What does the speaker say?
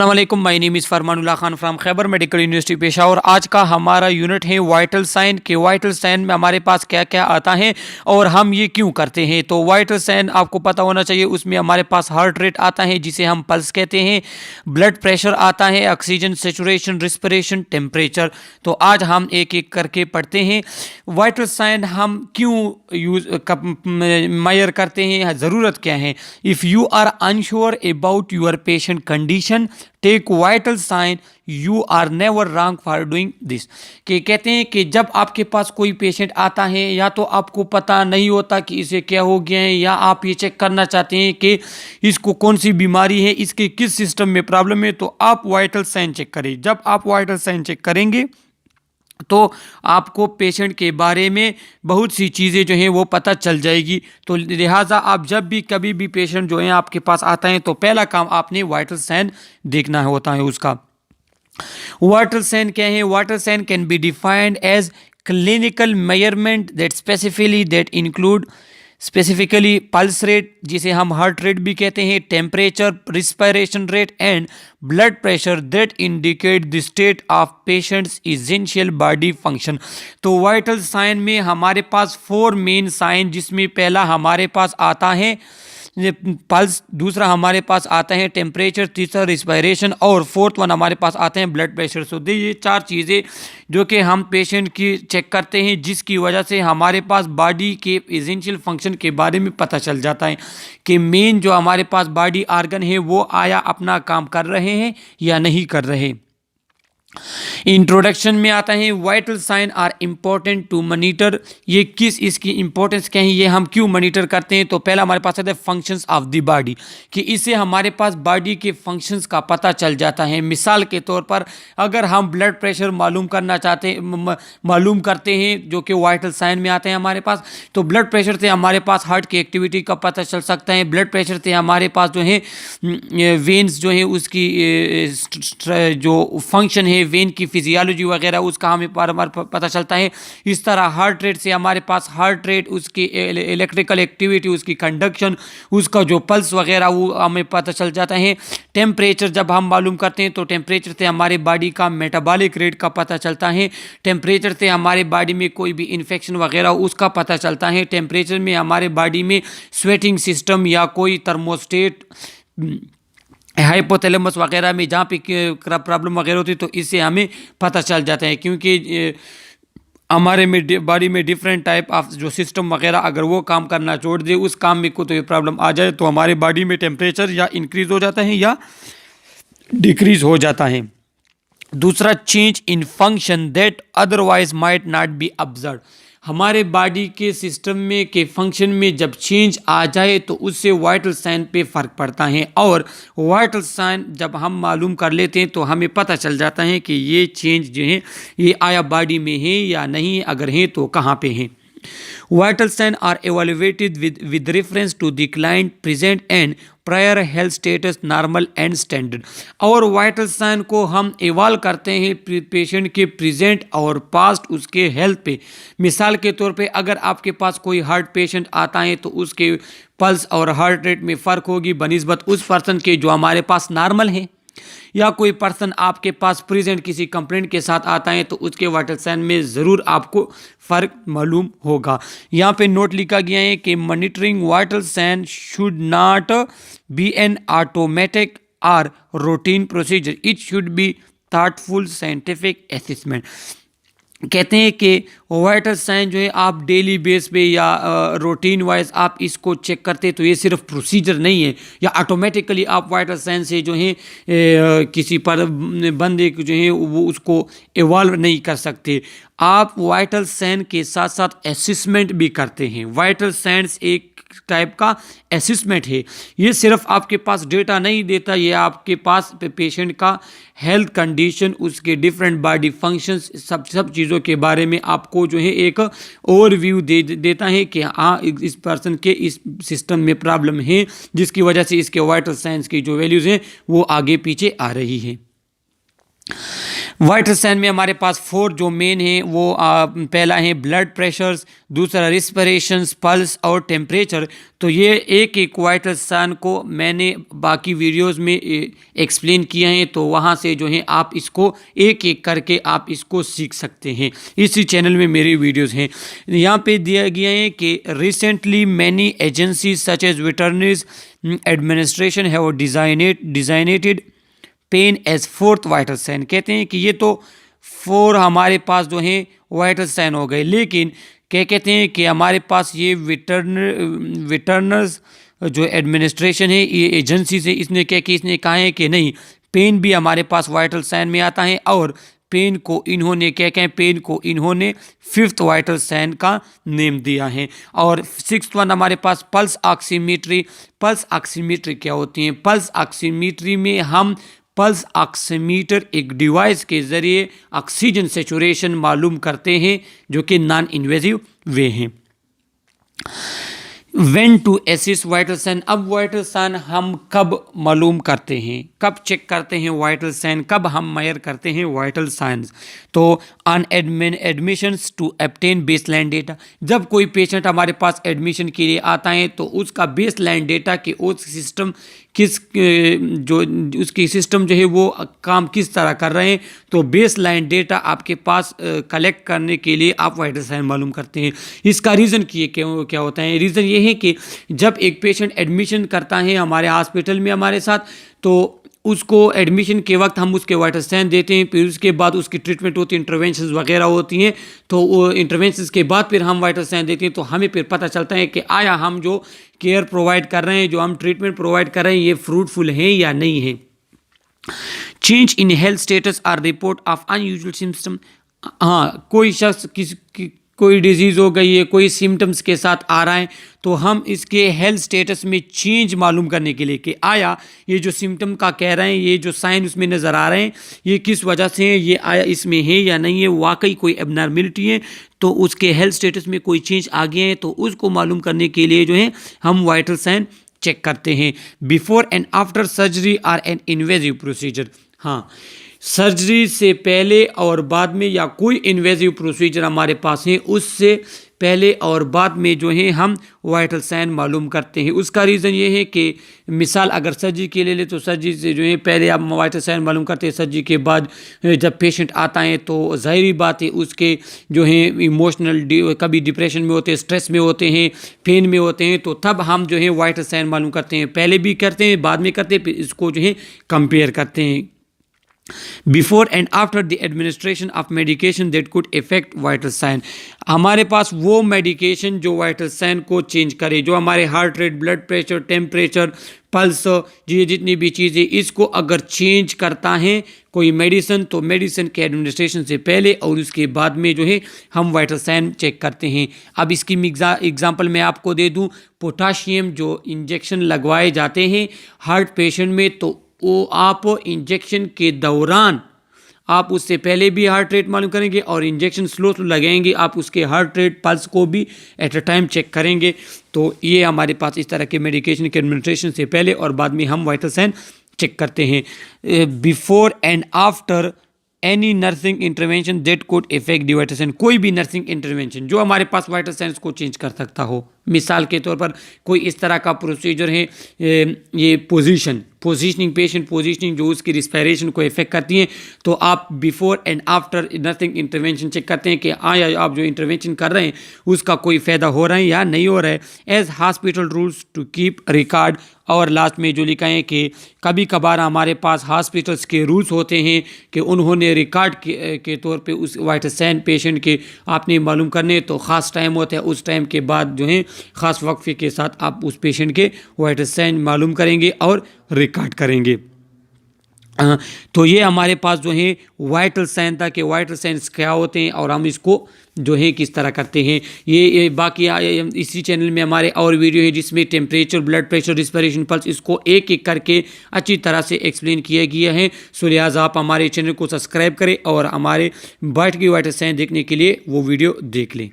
अस्सलामुअलैकुम, my name is Farmanullah Khan from Khyber medical university Peshawar. आज का हमारा यूनिट है वाइटल साइन के वाइटल साइन में हमारे पास क्या क्या आता है और हम ये क्यों करते हैं। तो वाइटल साइन आपको पता होना चाहिए, उसमें हमारे पास हार्ट रेट आता है जिसे हम पल्स कहते हैं, ब्लड प्रेशर आता है, ऑक्सीजन सेचुरेशन, रिस्पिरेशन, टेम्परेचर। तो आज हम एक एक करके पढ़ते हैं। वाइटल साइन हम क्यों मेजर करते हैं, ज़रूरत क्या है। If you are unsure about your patient condition take vital sign, you are never wrong for doing this. कि कहते हैं कि जब आपके पास कोई पेशेंट आता है, या तो आपको पता नहीं होता कि इसे क्या हो गया है, या आप ये चेक करना चाहते हैं कि इसको कौन सी बीमारी है, इसके किस सिस्टम में प्रॉब्लम है, तो आप वाइटल साइन चेक करें। जब आप वाइटल साइन चेक करेंगे तो आपको पेशेंट के बारे में बहुत सी चीज़ें जो हैं वो पता चल जाएगी। तो लिहाजा आप जब भी कभी भी पेशेंट जो है आपके पास आता है तो पहला काम आपने वाइटल साइन देखना होता है उसका। वाइटल साइन क्या है? Vital sign can be defined as clinical measurement that specifically that include specifically pulse rate, जिसे हम हार्ट रेट भी कहते हैं, temperature, respiration rate and blood pressure that indicate the state of patients essential body function. तो vital sign में हमारे पास 4 main sign, जिसमें पहला हमारे पास आता है पल्स, दूसरा हमारे पास आता है टेम्परेचर, तीसरा रिस्पिरेशन और फोर्थ वन हमारे पास आते हैं ब्लड प्रेशर। सो ये 4 चीज़ें जो कि हम पेशेंट की चेक करते हैं, जिसकी वजह से हमारे पास बॉडी के एसेंशियल फंक्शन के बारे में पता चल जाता है कि मेन जो हमारे पास बॉडी आर्गन है वो आया अपना काम कर रहे हैं या नहीं कर रहे। इंट्रोडक्शन में आता है vital sign are important to monitor. ये किस, इसकी इंपॉर्टेंस क्या है, ये हम क्यों मॉनिटर करते हैं। तो पहला हमारे पास आता है फंक्शंस ऑफ द बॉडी, कि इससे हमारे पास बॉडी के फंक्शंस का पता चल जाता है। मिसाल के तौर पर अगर हम ब्लड प्रेशर मालूम करना चाहते हैं, मालूम करते हैं, जो कि वाइटल साइन में आते हैं हमारे पास, तो ब्लड प्रेशर से हमारे पास हार्ट की एक्टिविटी का पता चल सकता है। ब्लड प्रेशर से हमारे पास जो है वेन्स जो है उसकी जो फंक्शन है, वेन की फिजियोलॉजी वगैरह उसका हमें बार पता चलता है। इस तरह हार्ट रेट से हमारे पास हार्ट रेट, उसकी इलेक्ट्रिकल एक्टिविटी, उसकी कंडक्शन, उसका जो पल्स वगैरह वो हमें पता चल जाता है। टेम्परेचर जब हम मालूम करते हैं तो टेम्परेचर से हमारे बॉडी का मेटाबॉलिक रेट का पता चलता है। टेम्परेचर से हमारे बॉडी में कोई भी इन्फेक्शन वगैरह उसका पता चलता है। टेम्परेचर में हमारे बॉडी में स्वेटिंग सिस्टम या कोई थर्मोस्टेट, हाइपोथैलेमस वगैरह में जहाँ पे प्रॉब्लम वगैरह होती है, तो इससे हमें पता चल जाता है। क्योंकि हमारे में बॉडी में डिफरेंट टाइप ऑफ जो सिस्टम वगैरह अगर वो काम करना छोड़ दे, उस काम में को तो ये प्रॉब्लम आ जाए, तो हमारे बॉडी में टेम्परेचर या इंक्रीज हो जाता है या डिक्रीज हो जाता है। दूसरा, change in function that otherwise might not be observe. हमारे बॉडी के सिस्टम में के फंक्शन में जब चेंज आ जाए तो उससे वाइटल साइन पे फ़र्क पड़ता है, और वाइटल साइन जब हम मालूम कर लेते हैं तो हमें पता चल जाता है कि ये चेंज जो है ये आया बॉडी में है या नहीं, अगर है तो कहाँ पे है। Vital signs are evaluated with reference to the client present and prior health status normal and standard. और वाइटल साइन को हम इवाल करते हैं पेशेंट के प्रेजेंट और पास्ट उसके हेल्थ पे। मिसाल के तौर पे अगर आपके पास कोई हार्ट पेशेंट आता है तो उसके पल्स और हार्ट रेट में फ़र्क होगी बनिस्बत उस पर्सन के जो हमारे पास नॉर्मल है। या कोई पर्सन आपके पास प्रेजेंट किसी कंप्लेंट के साथ आता है तो उसके वाइटल साइन में ज़रूर आपको फ़र्क मालूम होगा। यहाँ पे नोट लिखा गया है कि monitoring vital sign should not be an automatic और routine procedure, it should be thoughtful scientific assessment. कहते हैं कि वाइटल साइन जो है आप डेली बेस पे या रूटीन वाइज आप इसको चेक करते हैं, तो ये सिर्फ प्रोसीजर नहीं है या ऑटोमेटिकली आप वाइटल साइन से जो है किसी पर बंदे जो है वो उसको इवॉल्व नहीं कर सकते। आप वाइटल साइन के साथ साथ असेसमेंट भी करते हैं। वाइटल साइंस एक टाइप का असेसमेंट है, ये सिर्फ आपके पास डेटा नहीं देता, ये आपके पास पेशेंट का हेल्थ कंडीशन, उसके डिफरेंट बॉडी फंक्शंस, सब चीज़ों के बारे में आपको जो है एक ओवरव्यू देता है कि हाँ इस पर्सन के इस सिस्टम में प्रॉब्लम है, जिसकी वजह से इसके वाइटल साइंस की जो वैल्यूज़ हैं वो आगे पीछे आ रही है। वाइटल साइन में हमारे पास 4 जो मेन हैं वो पहला है ब्लड प्रेशर्स, दूसरा रिस्पिरेशंस, पल्स और टेम्परेचर। तो ये एक एक वाइटल साइन को मैंने बाकी वीडियोस में एक्सप्लेन किया है, तो वहाँ से जो है आप इसको एक एक करके आप इसको सीख सकते हैं। इसी चैनल में मेरी वीडियोस हैं। यहाँ पे दिया गया है कि recently many agencies such as veterinaries administration have designated pain as 4th vital sign. कहते हैं कि ये तो 4 हमारे पास जो हैं वाइटल साइन हो गए, लेकिन क्या कहते हैं कि हमारे पास ये वेटरनर्स जो एडमिनिस्ट्रेशन है, ये एजेंसी से इसने क्या कि इसने कहा है कि नहीं, पेन भी हमारे पास वाइटल साइन में आता है, और पेन को इन्होंने क्या कहें, पेन को इन्होंने 5th वाइटल साइन का नेम दिया है। और 6th वन हमारे पास पल्स ऑक्सीमीट्री। पल्स ऑक्सीमीट्री क्या होती है? पल्स ऑक्सीमीट्री में हम पल्स ऑक्सीमीटर एक डिवाइस के ज़रिए ऑक्सीजन सेचुरेशन मालूम करते हैं, जो कि नॉन इन्वेजिव वे हैं। When to assess vital sign. अब वाइटल साइन हम कब मालूम करते हैं, कब चेक करते हैं वाइटल साइन, कब हम मेजर करते हैं वाइटल साइंस? तो on admissions to obtain baseline data. जब कोई पेशेंट हमारे पास एडमिशन के लिए आता है तो उसका बेसलाइन डेटा कि उस सिस्टम उसकी सिस्टम जो है वो काम किस तरह कर रहे हैं, तो बेसलाइन डेटा आपके पास कलेक्ट करने के लिए आप वाइटल साइन मालूम करते हैं। इसका रीज़न क्या होता है? रीज़न ये है कि जब एक पेशेंट एडमिशन करता है हमारे हॉस्पिटल में हमारे साथ, तो उसको एडमिशन के वक्त हम उसके वाइटल साइन देते हैं, फिर उसके बाद उसकी ट्रीटमेंट होती है, इंटरवेंशंस वगैरह होती हैं, तो वो इंटरवेंशंस के बाद फिर हम वाइटल साइन देते हैं। तो हमें फिर पता चलता है कि आया हम जो केयर प्रोवाइड कर रहे हैं, जो हम ट्रीटमेंट प्रोवाइड कर रहे हैं, ये फ्रूटफुल है या नहीं है। Change in health status R report of unusual symptom. हाँ, कोई शख्स कोई डिजीज़ हो गई है, कोई सिम्टम्स के साथ आ रहा है, तो हम इसके हेल्थ स्टेटस में चेंज मालूम करने के लिए कि आया ये जो सिम्टम का कह रहे हैं, ये जो साइन उसमें नज़र आ रहे हैं, ये किस वजह से है, ये आया इसमें है या नहीं है, वाकई कोई एबनॉर्मलिटी है, तो उसके हेल्थ स्टेटस में कोई चेंज आ गया है, तो उसको मालूम करने के लिए जो है हम वाइटल साइन चेक करते हैं। Before and after surgery or an invasive procedure. हाँ, सर्जरी से पहले और बाद में या कोई इन्वेजिव प्रोसीजर हमारे पास है, उससे पहले और बाद में जो है हम वाइटल साइन मालूम करते हैं। उसका रीज़न ये है कि मिसाल अगर सर्जरी के ले तो सर्जरी से जो है पहले आप वाइटल साइन मालूम करते हैं, सर्जरी के बाद जब पेशेंट आता है तो ज़ाहिरी बात है उसके जो है इमोशनल कभी डिप्रेशन में होते हैं, स्ट्रेस में होते हैं, पेन में होते हैं, तो तब हम जो है वाइटल साइन मालूम करते हैं। पहले भी करते हैं, बाद में करते हैं, फिर इसको जो है कंपेयर करते हैं। Before and after the administration of medication that could affect vital sign. हमारे पास वो मेडिकेशन जो वाइटल साइन को चेंज करे, जो हमारे heart rate, blood pressure, temperature, pulse, ये जितनी भी चीज़ें इसको अगर चेंज करता है कोई मेडिसिन, तो मेडिसिन के एडमिनिस्ट्रेशन से पहले और उसके बाद में जो है हम वाइटल साइन चेक करते हैं। अब इसकी एग्जांपल मैं आपको दे दूं, पोटाशियम जो इंजेक्शन लगवाए जाते हैं हार्ट पेशेंट में, तो वो आप इंजेक्शन के दौरान आप उससे पहले भी हार्ट रेट मालूम करेंगे, और इंजेक्शन स्लो लगाएंगे आप उसके हार्ट रेट, पल्स को भी एट अ टाइम चेक करेंगे। तो ये हमारे पास इस तरह के मेडिकेशन के एडमिनिस्ट्रेशन से पहले और बाद में हम वाइटल साइन चेक करते हैं। Before and after any nursing intervention that could affect the vital sign. कोई भी नर्सिंग इंटरवेंशन जो हमारे पास वाइटल साइंस को चेंज कर सकता हो, मिसाल के तौर पर कोई इस तरह का प्रोसीजर है, ये पोजीशनिंग, पेशेंट पोजीशनिंग जो उसकी रिस्पायरेशन को इफेक्ट करती हैं, तो आप before and after nursing intervention check करते हैं कि आया आप जो इंटरवेंशन कर रहे हैं उसका कोई फ़ायदा हो रहा है या नहीं हो रहा है। As hospital rules to keep record. और लास्ट में जो लिखा है कि कभी कभार हमारे पास हॉस्पिटल्स के रूल्स होते हैं कि उन्होंने रिकॉर्ड के तौर पे उस वाइटल साइन पेशेंट के आपने मालूम करने, तो ख़ास टाइम होता है, उस टाइम के बाद जो है ख़ास वक्फे के साथ आप उस पेशेंट के वाइटल साइन मालूम करेंगे और रिकॉर्ड करेंगे। तो ये हमारे पास जो है वाइटल साइन था कि वाइटल साइंस क्या होते हैं और हम इसको जो है किस तरह करते हैं। ये बाकी इसी चैनल में हमारे और वीडियो है जिसमें temperature, blood pressure, respiration, pulse, इसको एक एक करके अच्छी तरह से एक्सप्लेन किया गया है। सो लिहाजा आप हमारे चैनल को सब्सक्राइब करें और हमारे बैठ की वाइटल साइन देखने के लिए वो वीडियो देख लें।